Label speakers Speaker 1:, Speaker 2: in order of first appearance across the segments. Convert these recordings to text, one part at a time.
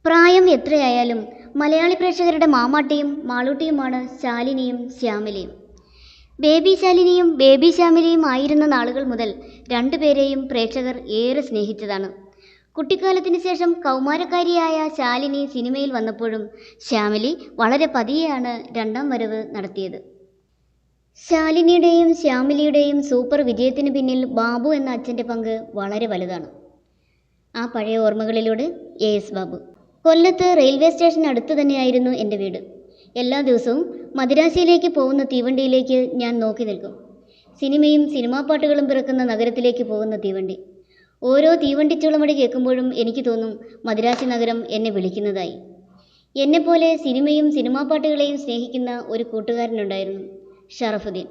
Speaker 1: പ്രായം എത്രയായാലും മലയാളി പ്രേക്ഷകരുടെ മാമാട്ടിയും മാളൂട്ടിയുമാണ് ശാലിനിയും ശ്യാമിലിയും. ബേബി ശാലിനിയും ബേബി ശ്യാമിലിയും ആയിരുന്ന നാളുകൾ മുതൽ രണ്ടുപേരെയും പ്രേക്ഷകർ ഏറെ സ്നേഹിച്ചതാണ്. കുട്ടിക്കാലത്തിന് ശേഷം കൗമാരക്കാരിയായ ശാലിനി സിനിമയിൽ വന്നപ്പോഴും ശ്യാമിലി വളരെ പതിയെയാണ് രണ്ടാം വരവ് നടത്തിയത്. ശാലിനിയുടെയും ശ്യാമിലിയുടെയും സൂപ്പർ വിജയത്തിന് പിന്നിൽ ബാബു എന്ന അച്ഛൻ്റെ പങ്ക് വളരെ വലുതാണ്. ആ പഴയ ഓർമ്മകളിലൂടെ എസ് ബാബു. കൊല്ലത്ത് റെയിൽവേ സ്റ്റേഷൻ അടുത്ത് തന്നെയായിരുന്നു എൻ്റെ വീട്. എല്ലാ ദിവസവും മദിരാശിയിലേക്ക് പോകുന്ന തീവണ്ടിയിലേക്ക് ഞാൻ നോക്കി നിൽക്കും. സിനിമയും സിനിമാ പാട്ടുകളും പിറക്കുന്ന നഗരത്തിലേക്ക് പോകുന്ന തീവണ്ടി. ഓരോ തീവണ്ടി ചുളമടി കേൾക്കുമ്പോഴും എനിക്ക് തോന്നും മദിരാശി നഗരം എന്നെ വിളിക്കുന്നതായി. എന്നെപ്പോലെ സിനിമയും സിനിമാ പാട്ടുകളെയും സ്നേഹിക്കുന്ന ഒരു കൂട്ടുകാരനുണ്ടായിരുന്നു, ഷറഫുദ്ദീൻ.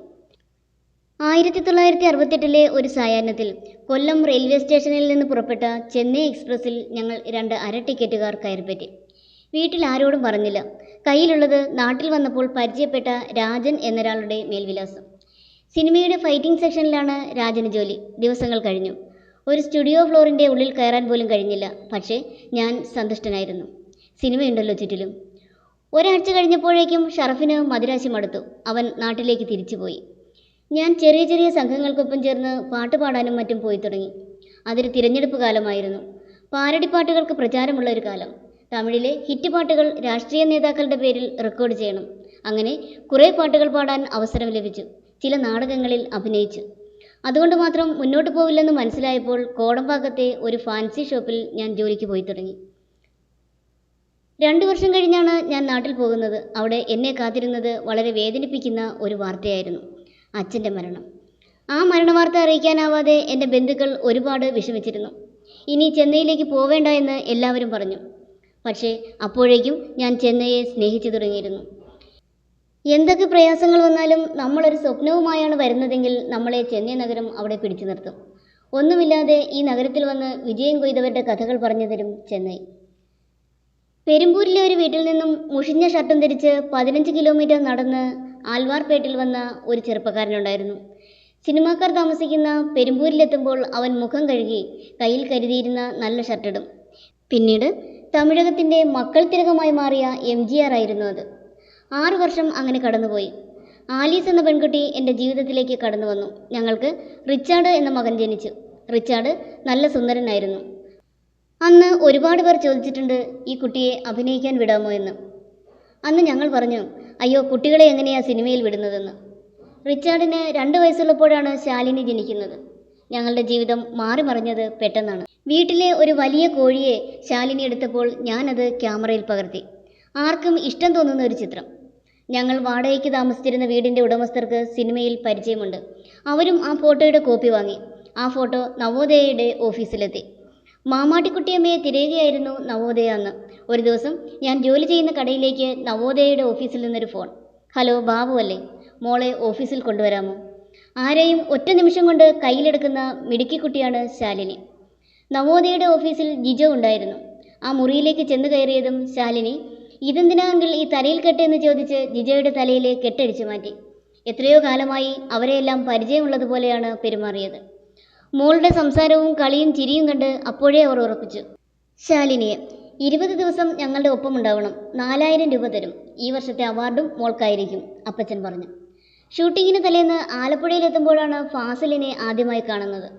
Speaker 1: 1968 ഒരു സായാഹ്നത്തിൽ കൊല്ലം റെയിൽവേ സ്റ്റേഷനിൽ നിന്ന് പുറപ്പെട്ട ചെന്നൈ എക്സ്പ്രസ്സിൽ ഞങ്ങൾ 2 അര ടിക്കറ്റുകാർ കയറിപ്പറ്റി. വീട്ടിൽ ആരോടും പറഞ്ഞില്ല. കയ്യിലുള്ളത് നാട്ടിൽ വന്നപ്പോൾ പരിചയപ്പെട്ട രാജൻ എന്നൊരാളുടെ മേൽവിലാസം. സിനിമയുടെ ഫൈറ്റിംഗ് സെക്ഷനിലാണ് രാജന് ജോലി. ദിവസങ്ങൾ കഴിഞ്ഞു. ഒരു സ്റ്റുഡിയോ ഫ്ലോറിൻ്റെ ഉള്ളിൽ കയറാൻ പോലും കഴിഞ്ഞില്ല. പക്ഷേ ഞാൻ സന്തുഷ്ടനായിരുന്നു. സിനിമയുണ്ടല്ലോ ചുറ്റിലും. ഒരാഴ്ച കഴിഞ്ഞപ്പോഴേക്കും ഷറഫിന് മദിരാശി മടുത്തു. അവൻ നാട്ടിലേക്ക് തിരിച്ചുപോയി. ഞാൻ ചെറിയ ചെറിയ സംഘങ്ങൾക്കൊപ്പം ചേർന്ന് പാട്ടുപാടാനും മറ്റും പോയി തുടങ്ങി. അതൊരു തിരഞ്ഞെടുപ്പ് കാലമായിരുന്നു. പാരഡി പാട്ടുകൾക്ക് പ്രചാരമുള്ള ഒരു കാലം. തമിഴിലെ ഹിറ്റ് പാട്ടുകൾ രാഷ്ട്രീയ നേതാക്കളുടെ പേരിൽ റെക്കോർഡ് ചെയ്യണം. അങ്ങനെ കുറേ പാട്ടുകൾ പാടാൻ അവസരം ലഭിച്ചു. ചില നാടകങ്ങളിൽ അഭിനയിച്ചു. അതുകൊണ്ട് മാത്രം മുന്നോട്ട് പോവില്ലെന്ന് മനസ്സിലായപ്പോൾ കോടമ്പാക്കത്തെ ഒരു ഫാൻസി ഷോപ്പിൽ ഞാൻ ജോലിക്ക് പോയി തുടങ്ങി. 2 വർഷം കഴിഞ്ഞാണ് ഞാൻ നാട്ടിൽ പോകുന്നത്. അവിടെ എന്നെ കാത്തിരുന്നത് വളരെ വേദനിപ്പിക്കുന്ന ഒരു വാർത്തയായിരുന്നു, അച്ഛൻ്റെ മരണം. ആ മരണവാർത്ത അറിയിക്കാനാവാതെ എൻ്റെ ബന്ധുക്കൾ ഒരുപാട് വിഷമിച്ചിരുന്നു. ഇനി ചെന്നൈയിലേക്ക് പോവേണ്ട എന്ന് എല്ലാവരും പറഞ്ഞു. പക്ഷേ അപ്പോഴേക്കും ഞാൻ ചെന്നൈയെ സ്നേഹിച്ചു തുടങ്ങിയിരുന്നു. എന്തൊക്കെ പ്രയാസങ്ങൾ വന്നാലും നമ്മളൊരു സ്വപ്നവുമായാണ് വരുന്നതെങ്കിൽ നമ്മളെ ചെന്നൈ നഗരം അവിടെ പിടിച്ചു നിർത്തും. ഒന്നുമില്ലാതെ ഈ നഗരത്തിൽ വന്ന് വിജയം കൊയ്തവരുടെ കഥകൾ പറഞ്ഞു തരും ചെന്നൈ. പെരുമ്പൂരിലെ ഒരു വീട്ടിൽ നിന്നും മുഷിഞ്ഞ ഷർട്ടും ധരിച്ച് 15 കിലോമീറ്റർ നടന്ന് ആൽവാർപേട്ടിൽ വന്ന ഒരു ചെറുപ്പക്കാരനുണ്ടായിരുന്നു. സിനിമാക്കാർ താമസിക്കുന്ന പെരുമ്പൂരിലെത്തുമ്പോൾ അവൻ മുഖം കഴുകി കയ്യിൽ കരുതിയിരുന്ന നല്ല ഷർട്ടിടും. പിന്നീട് തമിഴകത്തിൻ്റെ മക്കൾ തിലകമായി മാറിയ MGR ആയിരുന്നു അത്. 6 വർഷം അങ്ങനെ കടന്നുപോയി. ആലീസ് എന്ന പെൺകുട്ടി എൻ്റെ ജീവിതത്തിലേക്ക് കടന്നു വന്നു. ഞങ്ങൾക്ക് റിച്ചാർഡ് എന്ന മകൻ ജനിച്ചു. റിച്ചാർഡ് നല്ല സുന്ദരനായിരുന്നു. അന്ന് ഒരുപാട് പേർ ചോദിച്ചിട്ടുണ്ട്, ഈ കുട്ടിയെ അഭിനയിക്കാൻ വിടാമോ എന്ന്. അന്ന് ഞങ്ങൾ പറഞ്ഞു, അയ്യോ, കുട്ടികളെ എങ്ങനെയാ സിനിമയിൽ വിടുന്നതെന്ന്. റിച്ചാർഡിന് 2 വയസ്സുള്ളപ്പോഴാണ് ശാലിനി ജനിക്കുന്നത്. ഞങ്ങളുടെ ജീവിതം മാറി മറിഞ്ഞത് പെട്ടെന്നാണ്. വീട്ടിലെ ഒരു വലിയ കോഴിയെ ശാലിനി എടുത്തപ്പോൾ ഞാനത് ക്യാമറയിൽ പകർത്തി. ആർക്കും ഇഷ്ടം തോന്നുന്ന ഒരു ചിത്രം. ഞങ്ങൾ വാടകയ്ക്ക് താമസിച്ചിരുന്ന വീടിൻ്റെ ഉടമസ്ഥർക്ക് സിനിമയിൽ പരിചയമുണ്ട്. അവരും ആ ഫോട്ടോയുടെ കോപ്പി വാങ്ങി. ആ ഫോട്ടോ നവോദയയുടെ ഓഫീസിലെത്തി. മാമാട്ടിക്കുട്ടിയമ്മയെ തിരയുകയായിരുന്നു നവോദയ അന്ന്. ഒരു ദിവസം ഞാൻ ജോലി ചെയ്യുന്ന കടയിലേക്ക് നവോദയയുടെ ഓഫീസിൽ നിന്നൊരു ഫോൺ. ഹലോ, ബാബു അല്ലേ? മോളെ ഓഫീസിൽ കൊണ്ടുവരാമോ? ആരെയും ഒറ്റ നിമിഷം കൊണ്ട് കയ്യിലെടുക്കുന്ന മിടുക്കിക്കുട്ടിയാണ് ശാലിനി. നവോദയയുടെ ഓഫീസിൽ ജിജോ ഉണ്ടായിരുന്നു. ആ മുറിയിലേക്ക് ചെന്ന് കയറിയതും ശാലിനി, ഇതെന്തിനാണെങ്കിൽ ഈ തലയിൽ കെട്ട് എന്ന് ചോദിച്ച് ജിജോയുടെ തലയിലെ കെട്ടടിച്ചു മാറ്റി. എത്രയോ കാലമായി അവരെയെല്ലാം പരിചയമുള്ളതുപോലെയാണ് പെരുമാറിയത്. മോളുടെ സംസാരവും കളിയും ചിരിയും കണ്ട് അപ്പോഴേ അവർ ഉറപ്പിച്ചു, ശാലിനിയെ 20 ദിവസം ഞങ്ങളുടെ ഒപ്പം ഉണ്ടാവണം, 4000 രൂപ തരും. ഈ വർഷത്തെ അവാർഡും മോൾക്കായിരിക്കും, അപ്പച്ചൻ പറഞ്ഞു. ഷൂട്ടിങ്ങിന് തലേന്ന് ആലപ്പുഴയിലെത്തുമ്പോഴാണ് ഫാസിലിനെ ആദ്യമായി കാണുന്നത്.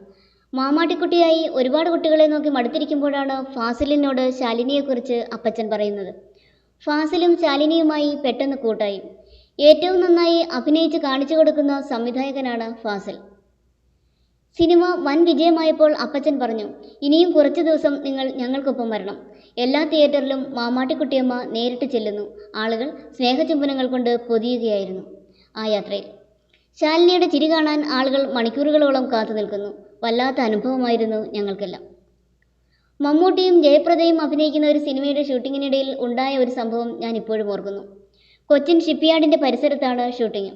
Speaker 1: മാമാട്ടിക്കുട്ടിയായി ഒരുപാട് കുട്ടികളെ നോക്കി മടുത്തിരിക്കുമ്പോഴാണ് ഫാസിലിനോട് ശാലിനിയെക്കുറിച്ച് അപ്പച്ചൻ പറയുന്നത്. ഫാസിലും ശാലിനിയുമായി പെട്ടെന്ന് കൂട്ടായി. ഏറ്റവും നന്നായി അഭിനയിച്ച് കാണിച്ചു കൊടുക്കുന്ന സംവിധായകനാണ് ഫാസിൽ. സിനിമ വൻ വിജയമായപ്പോൾ അപ്പച്ചൻ പറഞ്ഞു, ഇനിയും കുറച്ച് ദിവസം നിങ്ങൾ ഞങ്ങൾക്കൊപ്പം വരണം. എല്ലാ തിയേറ്ററിലും മാമാട്ടിക്കുട്ടിയമ്മ നേരിട്ട് ചെല്ലുന്നു. ആളുകൾ സ്നേഹചുംബനങ്ങൾ കൊണ്ട് പൊതിയുകയായിരുന്നു ആ യാത്രയിൽ. ശാലിനിയുടെ ചിരി കാണാൻ ആളുകൾ മണിക്കൂറുകളോളം കാത്തു നിൽക്കുന്നു. വല്ലാത്ത അനുഭവമായിരുന്നു ഞങ്ങൾക്കെല്ലാം. മമ്മൂട്ടിയും ജയപ്രദയും അഭിനയിക്കുന്ന ഒരു സിനിമയുടെ ഷൂട്ടിങ്ങിനിടയിൽ ഉണ്ടായ ഒരു സംഭവം ഞാൻ ഇപ്പോഴും ഓർക്കുന്നു. കൊച്ചിൻ ഷിപ്പ്യാർഡിൻ്റെ പരിസരത്താണ് ഷൂട്ടിംഗ്.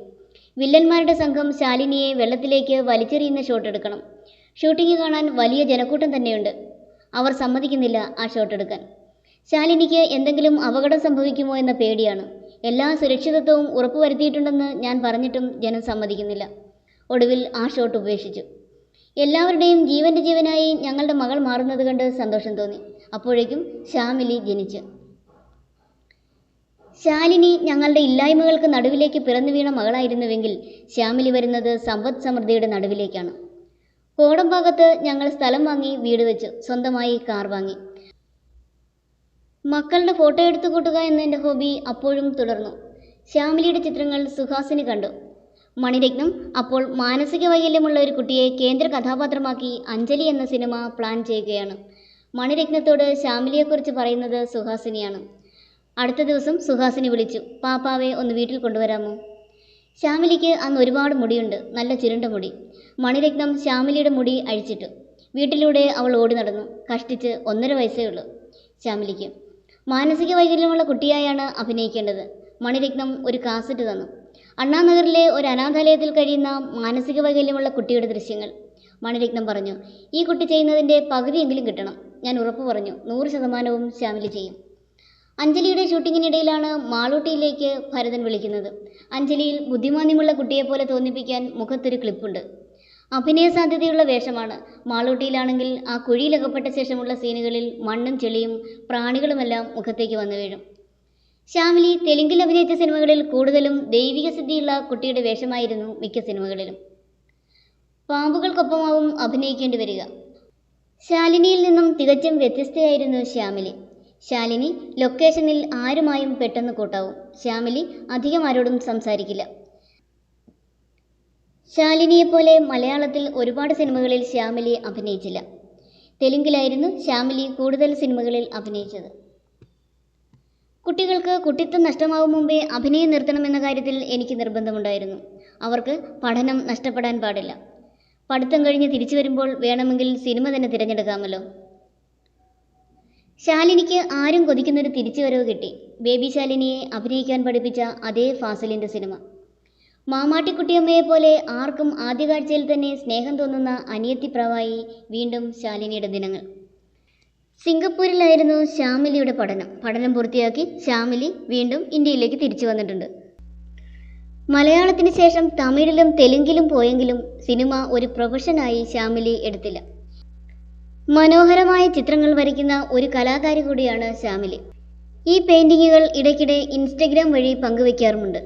Speaker 1: വില്ലന്മാരുടെ സംഘം ശാലിനിയെ വെള്ളത്തിലേക്ക് വലിച്ചെറിയുന്ന ഷോട്ട് എടുക്കണം. ഷൂട്ടിംഗ് കാണാൻ വലിയ ജനക്കൂട്ടം തന്നെയുണ്ട്. അവർ സമ്മതിക്കുന്നില്ല ആ ഷോട്ട് എടുക്കാൻ. ശാലിനിക്ക് എന്തെങ്കിലും അപകടം സംഭവിക്കുമോ എന്ന പേടിയാണ്. എല്ലാ സുരക്ഷിതത്വവും ഉറപ്പുവരുത്തിയിട്ടുണ്ടെന്ന് ഞാൻ പറഞ്ഞിട്ടും ജനം സമ്മതിക്കുന്നില്ല. ഒടുവിൽ ആ ഷോട്ട് ഉപേക്ഷിച്ചു. എല്ലാവരുടെയും ജീവൻ്റെ ജീവനായി ഞങ്ങളുടെ മകൾ മാറുന്നത് കണ്ട് സന്തോഷം തോന്നി. അപ്പോഴേക്കും ശ്യാമിലി ജനിച്ചു. ശാലിനി ഞങ്ങളുടെ ഇല്ലായ്മകൾക്ക് നടുവിലേക്ക് പിറന്നു വീണ മകളായിരുന്നുവെങ്കിൽ ശ്യാമിലി വരുന്നത് സമ്പദ് സമൃദ്ധിയുടെ നടുവിലേക്കാണ്. കോടമ്പാകത്ത് ഞങ്ങൾ സ്ഥലം വാങ്ങി വീട് വെച്ചു, സ്വന്തമായി കാർ വാങ്ങി. മക്കളുടെ ഫോട്ടോ എടുത്തു കൂട്ടുക എന്ന എൻ്റെ ഹോബി അപ്പോഴും തുടർന്നു. ശ്യാമിലിയുടെ ചിത്രങ്ങൾ സുഹാസിനി കണ്ടു. മണിരത്നം അപ്പോൾ മാനസിക വൈകല്യമുള്ള ഒരു കുട്ടിയെ കേന്ദ്ര കഥാപാത്രമാക്കി അഞ്ജലി എന്ന സിനിമ പ്ലാൻ ചെയ്യുകയാണ്. മണിരത്നത്തോട് ശ്യാമിലിയെക്കുറിച്ച് പറയുന്നത് സുഹാസിനിയാണ്. അടുത്ത ദിവസം സുഹാസിനി വിളിച്ചു, പാപ്പാവെ ഒന്ന് വീട്ടിൽ കൊണ്ടുവരാമോ? ശ്യാമിലിക്ക് അന്ന് ഒരുപാട് മുടിയുണ്ട്, നല്ല ചുരുണ്ട മുടി. മണിരത്നം ശ്യാമിലിയുടെ മുടി അഴിച്ചിട്ടു. വീട്ടിലൂടെ അവൾ ഓടി നടന്നു. കഷ്ടിച്ച് 1.5 വയസ്സേ ഉള്ളൂ ശ്യാമിലിക്ക്. മാനസിക വൈകല്യമുള്ള കുട്ടിയായാണ് അഭിനയിക്കേണ്ടത്. മണിരത്നം ഒരു കാസറ്റ് തന്നു. അണ്ണാനഗറിലെ ഒരു അനാഥാലയത്തിൽ കഴിയുന്ന മാനസിക വൈകല്യമുള്ള കുട്ടിയുടെ ദൃശ്യങ്ങൾ. മണിരത്നം പറഞ്ഞു, ഈ കുട്ടി ചെയ്യുന്നതിൻ്റെ പകുതിയെങ്കിലും കിട്ടണം. ഞാൻ ഉറപ്പ് പറഞ്ഞു, 100% ശ്യാമിലി ചെയ്യും. അഞ്ജലിയുടെ ഷൂട്ടിങ്ങിനിടയിലാണ് മാളൂട്ടിയിലേക്ക് ഭരതൻ വിളിക്കുന്നത്. അഞ്ജലിയിൽ ബുദ്ധിമാന്യമുള്ള കുട്ടിയെപ്പോലെ തോന്നിപ്പിക്കാൻ മുഖത്തൊരു ക്ലിപ്പുണ്ട്. അഭിനയ സാധ്യതയുള്ള വേഷമാണ്. മാളൂട്ടിയിലാണെങ്കിൽ ആ കുഴിയിലകപ്പെട്ട ശേഷമുള്ള സീനുകളിൽ മണ്ണും ചെളിയും പ്രാണികളുമെല്ലാം മുഖത്തേക്ക് വന്നു വീഴും. ശ്യാമിലി തെലുങ്കിൽ അഭിനയിച്ച സിനിമകളിൽ കൂടുതലും ദൈവിക സിദ്ധിയുള്ള കുട്ടിയുടെ വേഷമായിരുന്നു മിക്ക സിനിമകളിലും. പാമ്പുകൾക്കൊപ്പമാവും അഭിനയിക്കേണ്ടി വരിക. ശാലിനിയിൽ നിന്നും തികച്ചും വ്യത്യസ്തയായിരുന്നു ശ്യാമിലി. ശാലിനി ലൊക്കേഷനിൽ ആരുമായും പെട്ടെന്ന് കൂട്ടാവും. ശ്യാമിലി അധികം ആരോടും സംസാരിക്കില്ല. ശാലിനിയെപ്പോലെ മലയാളത്തിൽ ഒരുപാട് സിനിമകളിൽ ശ്യാമിലി അഭിനയിച്ചില്ല. തെലുങ്കിലായിരുന്നു ശ്യാമിലി കൂടുതൽ സിനിമകളിൽ അഭിനയിച്ചത്. കുട്ടികൾക്ക് കുട്ടിത്വം നഷ്ടമാവും മുമ്പേ അഭിനയം നിർത്തണമെന്ന കാര്യത്തിൽ എനിക്ക് നിർബന്ധമുണ്ടായിരുന്നു. അവർക്ക് പഠനം നഷ്ടപ്പെടാൻ പാടില്ല. പഠിത്തം കഴിഞ്ഞ് തിരിച്ചു വരുമ്പോൾ വേണമെങ്കിൽ സിനിമ തന്നെ തിരഞ്ഞെടുക്കാമല്ലോ. ശാലിനിക്ക് ആരും കൊതിക്കുന്നൊരു തിരിച്ചുവരവ് കിട്ടി. ബേബി ശാലിനിയെ അഭിനയിക്കാൻ പഠിപ്പിച്ച അതേ ഫാസിലിൻ്റെ സിനിമ. മാമാട്ടിക്കുട്ടിയമ്മയെപ്പോലെ ആർക്കും ആദ്യ കാഴ്ചയിൽ തന്നെ സ്നേഹം തോന്നുന്ന അനിയത്തിപ്രാവായി വീണ്ടും ശാലിനിയുടെ ദിനങ്ങൾ. സിംഗപ്പൂരിലായിരുന്നു ശ്യാമിലിയുടെ പഠനം പൂർത്തിയാക്കി ശ്യാമിലി വീണ്ടും ഇന്ത്യയിലേക്ക് തിരിച്ചു വന്നിട്ടുണ്ട്. മലയാളത്തിന് ശേഷം തമിഴിലും തെലുങ്കിലും പോയെങ്കിലും സിനിമ ഒരു പ്രൊഫഷനായി ശ്യാമിലി എടുത്തില്ല. മനോഹരമായ ചിത്രങ്ങൾ വരയ്ക്കുന്ന ഒരു കലാകാരി കൂടിയാണ് ശ്യാമിലി. ഈ പെയിൻറ്റിങ്ങുകൾ ഇടയ്ക്കിടെ ഇൻസ്റ്റഗ്രാം വഴി പങ്കുവയ്ക്കാറുമുണ്ട്.